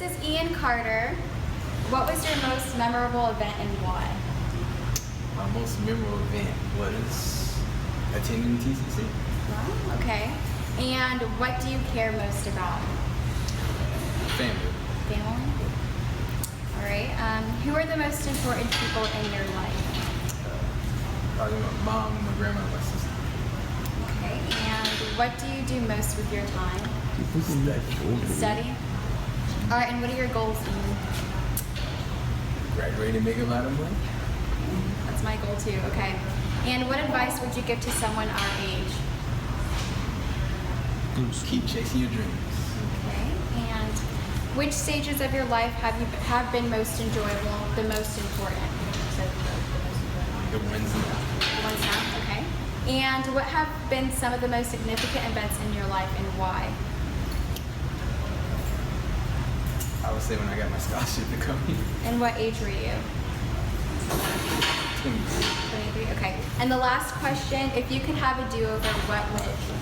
This is Ian Carter. What was your most memorable event and why? My most memorable event was attending TCC. Wow, okay. And what do you care most about? Family. Family? All right. Who are the most important people in your life? Probably my mom, my grandma, and my sister. Okay. And what do you do most with your time? Study? All right. And what are your goals, Ian? Graduate and make a lot of money. That's my goal too. Okay. And what advice would you give to someone our age? Keep chasing your dreams. Okay. And which stages of your life have been most enjoyable, the most important? So The ones now. the ones now. Okay. And what have been some of the most significant events in your life and why? I would say when I got my scholarship to come here. And what age were you? 23. Okay. And the last question: if you could have a do-over, what would it be?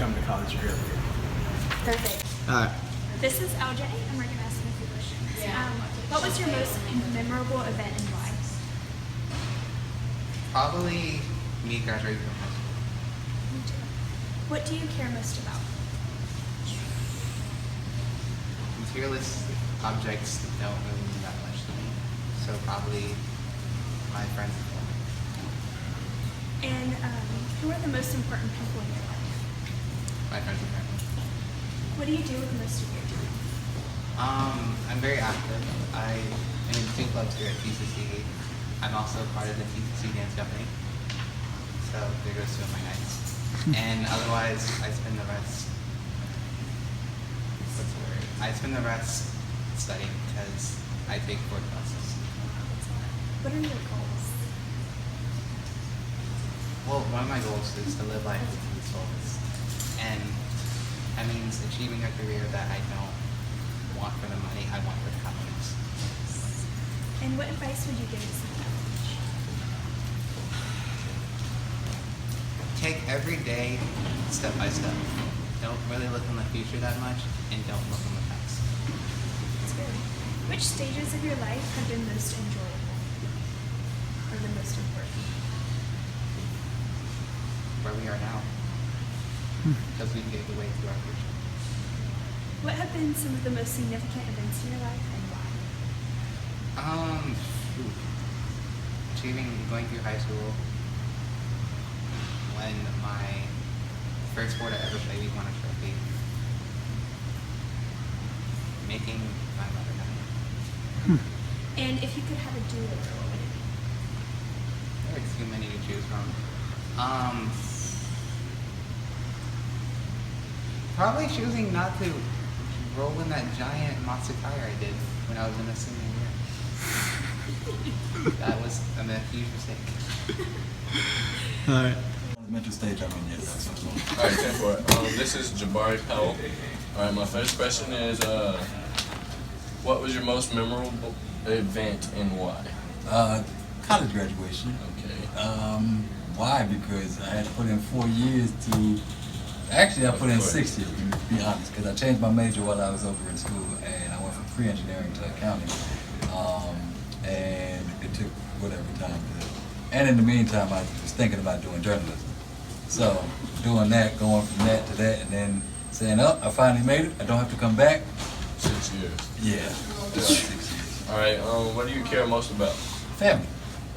Come to college earlier. Perfect. All right. This is LJ, and we're going to ask them a few questions. What was your most memorable event and why? Probably me graduating from high school. Me too. What do you care most about? Materialist objects don't really mean that much to me. So probably my friends and family. And who are the most important people in your life? My friends and family. What do you do with most of your time? I'm very active. I am in two clubs here at TCC. I'm also part of the TCC dance company. So there goes two of my nights. And otherwise, I spend the rest. What's the word? I spend the rest studying because I take 4 classes. What are your goals? Well, one of my goals is to live life to its fullest. And that means achieving a career that I don't want for the money, I want for the happiness. And what advice would you give to someone our age? Take every day step by step. Don't really look in the future that much, and don't look in the past. That's good. Which stages of your life have been most enjoyable? Or the most important? Where we are now. Because we paved the way to our future. What have been some of the most significant events in your life and why? Going through high school, when my first sport I ever played, we won a trophy. Making my mother happy. And if you could have a do-over, what would it be? There are too many to choose from. Probably choosing not to roll in that giant Matsukaya I did when I was in a senior year. That was a huge mistake. All right. Mental stage I'm in yet. All right, 10 for it. This is Jabari Powell. All right, my first question is, what was your most memorable event and why? College graduation. Okay. Why? Because I had to put in 4 years to. Actually, I put in 6 years, to be honest, because I changed my major while I was over in school, and I went from pre-engineering to accounting. And it took whatever time to. And in the meantime, I was thinking about doing journalism. So doing that, going from that to that, and then saying, "Oh, I finally made it. I don't have to come back." 6 years. Yeah, about 6 years. All right, what do you care most about? Family.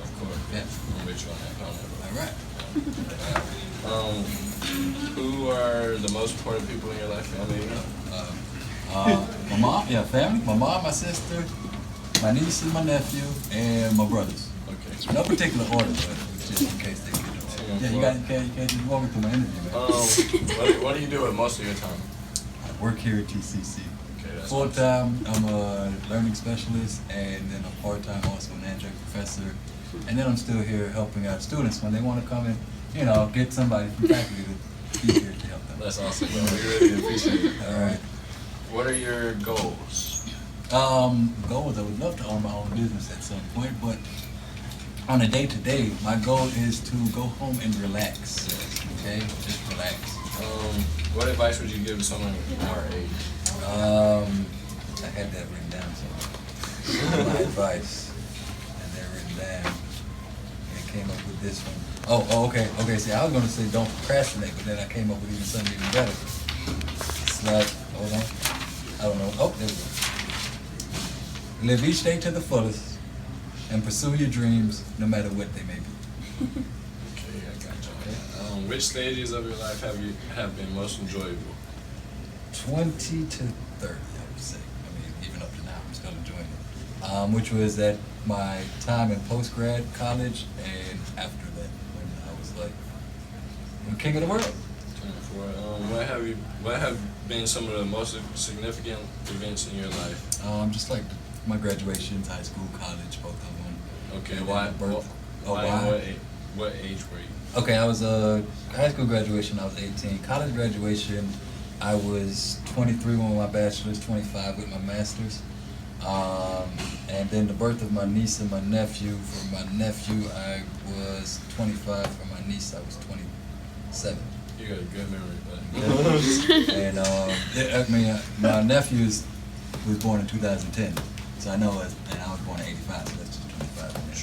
Of course. Yeah. I'm with you on that. All right. Who are the most important people in your life? Family? My mom, yeah, family. My mom, my sister, my niece and my nephew, and my brothers. Okay. No particular order, but just in case they get it. Yeah, you can't just walk me through my interview, man. What do you do with most of your time? I work here at TCC. Okay, that's Full time, I'm a learning specialist, and then I'm part time also an adjunct professor. And then I'm still here helping out students when they want to come and, get somebody from faculty to be here to help them. That's awesome, bro. We really appreciate it. All right. What are your goals? Goals, I would love to own my own business at some point, but on a day-to-day, my goal is to go home and relax. Okay? Just relax. What advice would you give to someone our age? I had that written down somewhere. My advice, and they're written down. And came up with this one. Okay. See, I was gonna say don't procrastinate, but then I came up with even something even better. It's like, hold on. I don't know. Oh, there we go. Live each day to the fullest and pursue your dreams no matter what they may be. Okay, I got you. Which stages of your life have been most enjoyable? 20 to 30, I would say. I mean, even up to now, I'm still enjoying it. Which was at my time in post-grad college and after that, when I was like, the king of the world. 24. What have been some of the most significant events in your life? Just like my graduations, high school, college, both of them. Okay, And why? then birth. Why? Why? What age were you? Okay, I was high school graduation, I was 18. College graduation, I was 23 with my bachelor's, 25 with my master's. And then the birth of my niece and my nephew. For my nephew, I was 25. For my niece, I was 27. You got a good memory, buddy. And I mean, my nephew was born in 2010, so I know, and I was born in 85, so that's just 25 in there.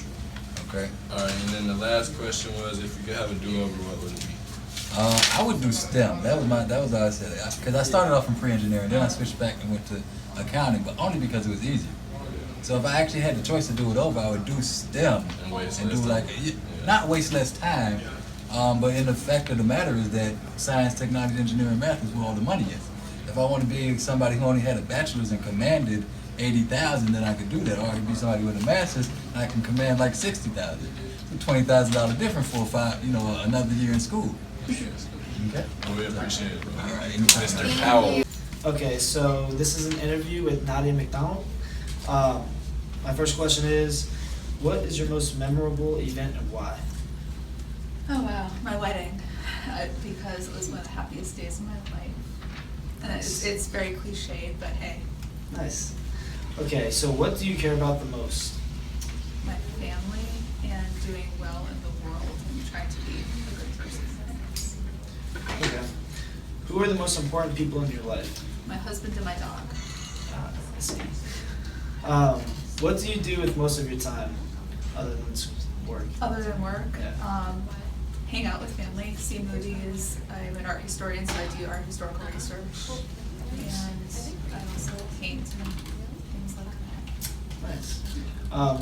Okay. All right, and then the last question was, if you could have a do-over, what would it be? I would do STEM. That was how I said it. Because I started off in pre-engineering, then I switched back and went to accounting, but only because it was easier. So if I actually had the choice to do it over, I would do STEM and do like not waste less time. But in the fact of the matter is that science, technology, engineering, math is where all the money is. If I want to be somebody who only had a bachelor's and commanded 80,000, then I could do that. Or I could be somebody with a master's and I can command like 60,000. So $20,000 difference for another year in school. Okay. Well, we appreciate it, bro. All right. Anytime. Mr. Powell. Okay, so this is an interview with Nadia McDonald. My first question is, what is your most memorable event and why? Oh wow, my wedding, because it was one of the happiest days of my life. And it's very cliched, but hey, Nice. Okay, so what do you care about the most? my family and doing well in the world and trying to be a good person. Okay. Who are the most important people in your life? My husband and my dog. I see. What do you do with most of your time other than work? Other than work, Yeah. hang out with family, see movies. I'm an art historian, so I do art historical research. And I also paint and things like that. Nice.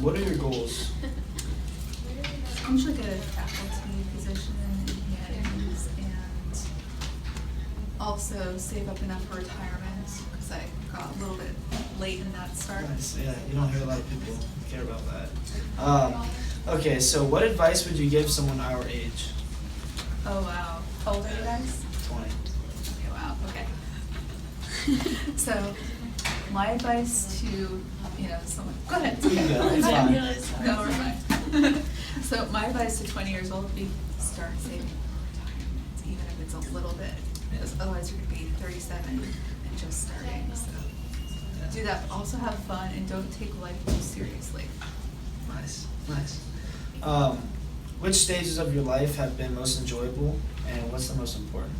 What are your goals? I'm trying to get a faculty position in humanities and also save up enough for retirement because I got a little bit late in that start. Nice. Yeah, you don't hear a lot of people care about that. Okay, so what advice would you give someone our age? Oh wow. How old are you guys? 20. Okay, wow, okay. So, my advice to, someone, go ahead. You go, it's fine. No, we're fine. So, my advice to 20 years old would be start saving for retirement, even if it's a little bit, because otherwise you're gonna be 37 and just starting, so. Do that, but also have fun and don't take life too seriously. Nice. Which stages of your life have been most enjoyable, and what's the most important?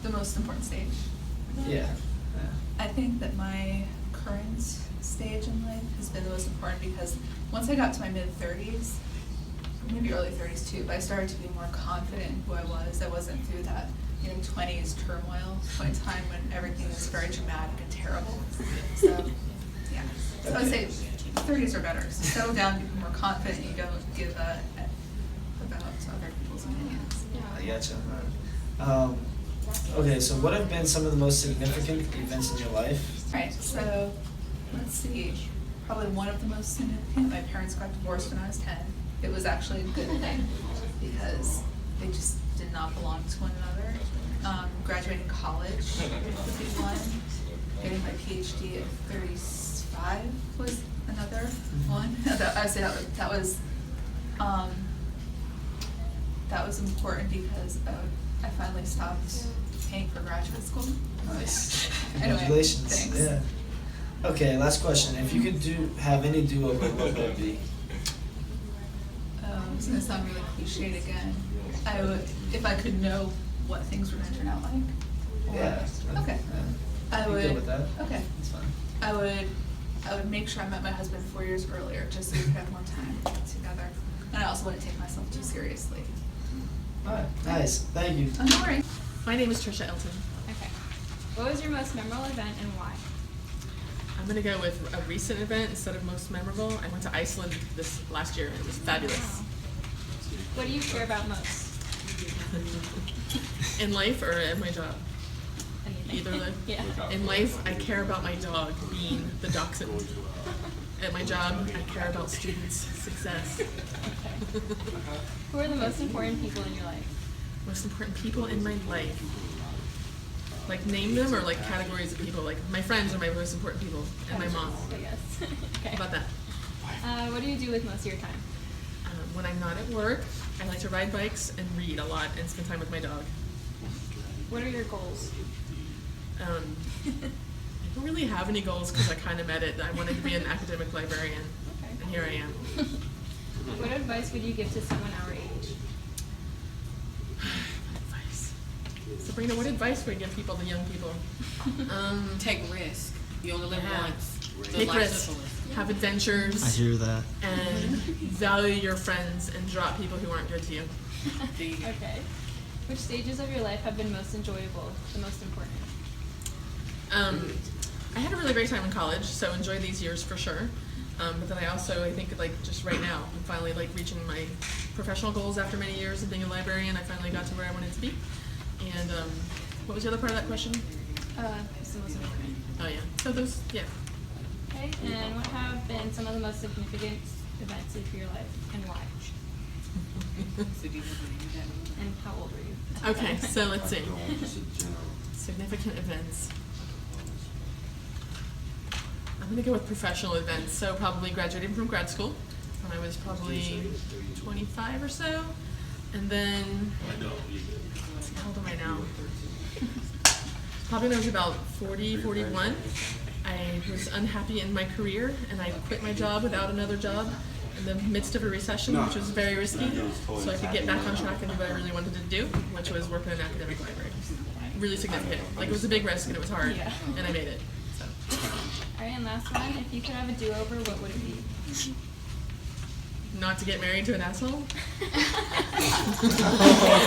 The most important stage. Yeah. I think that my current stage in life has been the most important because once I got to my mid-30s, maybe early 30s too, but I started to be more confident in who I was. I wasn't through that 20s turmoil point in time when everything is very dramatic and terrible. So, yeah. So I would say 30s are better. So settle down, become more confident, you don't give about other people's opinions. I gotcha. Okay, so what have been some of the most significant events in your life? Right, so let's see. Probably one of the most significant, my parents got divorced when I was 10. It was actually a good thing because they just did not belong to one another. Graduating college was a big one. Getting my PhD at 35 was another one. I would say that was important because I finally stopped paying for graduate school. Nice. Anyway, Congratulations. thanks. Yeah. Okay, last question. If you could have any do-over, what would it be? It's gonna sound really cliched again. I would, if I could know what things were gonna turn out like. Or- Yeah. Okay. Yeah. I You would. good with that? Okay. I would make sure I met my husband 4 years earlier, just so we could have more time together. And I also wouldn't take myself too seriously. Alright, nice, thank you. Oh, no worries. My name is Trisha Elton. Okay. What was your most memorable event and why? I'm gonna go with a recent event instead of most memorable. I went to Iceland this last year. It was fabulous. What do you care about most? In life or at my job? Anything. Either way. Yeah. In life, I care about my dog, Bean, the dachshund. At my job, I care about students' success. Okay. Who are the most important people in your life? Most important people in my life. Like name them or like categories of people. Like my friends are my most important people, and my mom. I guess. Okay. How about that? What do you do with most of your time? When I'm not at work, I like to ride bikes and read a lot and spend time with my dog. What are your goals? I don't really have any goals because I kind of met it. I wanted to be an academic librarian, Okay. and here I am. What advice would you give to someone our age? Advice. Sabrina, what advice would you give people, the young people? Take risk. You only live Yeah. once. Live Take like risks, syphilis. have adventures, I hear that. and value your friends and drop people who aren't good to you. Okay. Which stages of your life have been most enjoyable, the most important? I had a really great time in college, so enjoy these years for sure. But then I also, I think like just right now, I'm finally like reaching my professional goals after many years of being a librarian. I finally got to where I wanted to be. And what was the other part of that question? It's the most important. Oh yeah. So those, yeah. Okay. And what have been some of the most significant events of your life and why? And how old were you? Okay, so let's see. Significant events. I'm gonna go with professional events. So probably graduating from grad school when I was probably 25 or so. And then, let's see, how old am I now? Probably when I was about 40, 41. I was unhappy in my career and I quit my job without another job in the midst of a recession, which was very risky, so I could get back on track and do what I really wanted to do, which was work in an academic library. Really significant. Like it was a big risk and it was hard, Yeah. and I made it. So. All right, and last one. If you could have a do-over, what would it be? Not to get married to an asshole?